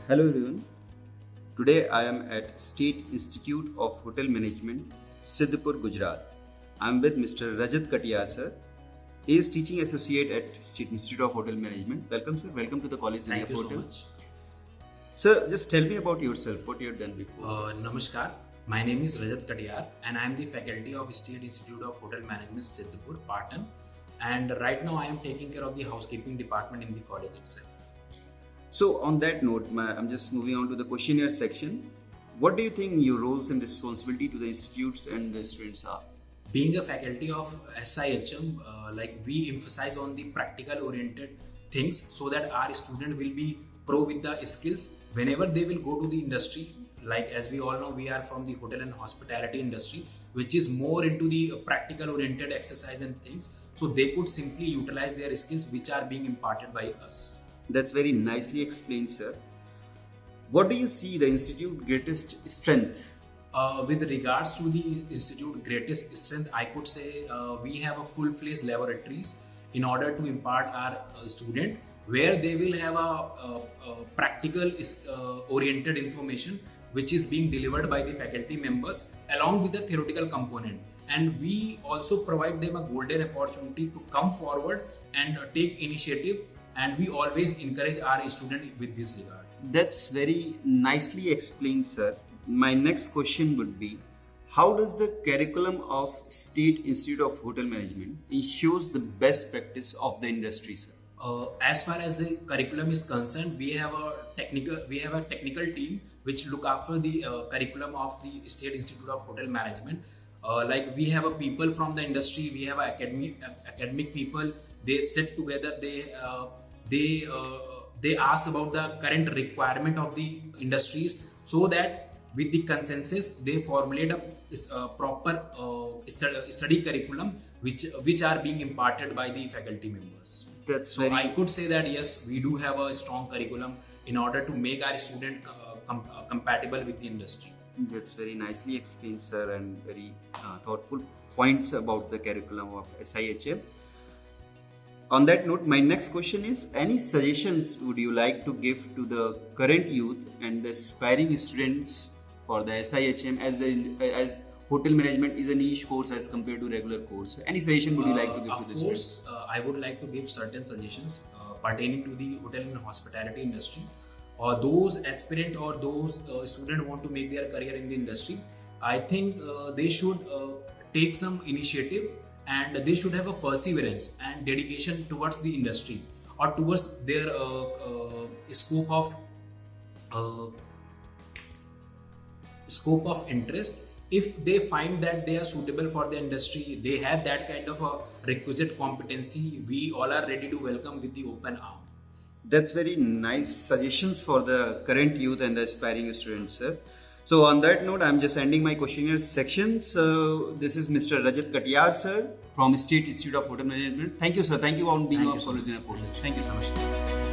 Hello everyone. Today I am at State Institute of Hotel Management, Siddhpur, Gujarat. I am with Mr. Rajat Katiyar sir. He is teaching associate at State Institute of Hotel Management. Welcome sir. Welcome to the College Thank India you portal. so much. Sir, just tell me about yourself. What you have done before. Namaskar. My name is Rajat Katiyar and I am the faculty of State Institute of Hotel Management, Siddhpur, Patan. And right now I am taking care of the housekeeping department in the college itself. So on that note, I'm just moving on to the questionnaire section. What do you think your roles and responsibility to the institutes and the students are? Being a faculty of SIHM, we emphasize on the practical oriented things so that our student will be pro with the skills whenever they will go to the industry. Like as we all know, we are from the hotel and hospitality industry, which is more into the practical oriented exercise and things. So they could simply utilize their skills which are being imparted by us. That's very nicely explained, sir. What do you see the institute greatest strength? With regards to the institute greatest strength, I could say we have a full-fledged laboratories in order to impart our student where they will have a practical oriented information which is being delivered by the faculty members along with the theoretical component. And we also provide them a golden opportunity to come forward and take initiative, and we always encourage our student with this regard. That's very nicely explained, sir. My next question would be, how does the curriculum of State Institute of Hotel Management ensures the best practice of the industry, sir? As far as the curriculum is concerned, we have a technical team which look after the curriculum of the State Institute of Hotel Management. We have a people from the industry, we have academic people. They sit together. They ask about the current requirement of the industries, so that with the consensus they formulate a proper study curriculum which are being imparted by the faculty members. So I could say that yes, we do have a strong curriculum in order to make our student compatible with the industry. That's very nicely explained, sir, and very thoughtful points about the curriculum of SIHM. On that note, my next question is, any suggestions would you like to give to the current youth and the aspiring students for the SIHM, as hotel management is a niche course as compared to regular course? Any suggestion would you like to give to the students? Of course, I would like to give certain suggestions pertaining to the hotel and hospitality industry, or those aspirant or those student want to make their career in the industry. I think they should take some initiative, and they should have a perseverance and dedication towards the industry or towards their scope of interest. If they find that they are suitable for the industry, they have that kind of a requisite competency, we all are ready to welcome with the open arm. That's very nice suggestions for the current youth and the aspiring students, sir. So on that note, I'm just ending my questionnaire section. So this is Mr. Rajat Katiyar, sir, from State Institute of Hotel Management. Thank you, sir. Thank you for being on College India portal. Thank you so much.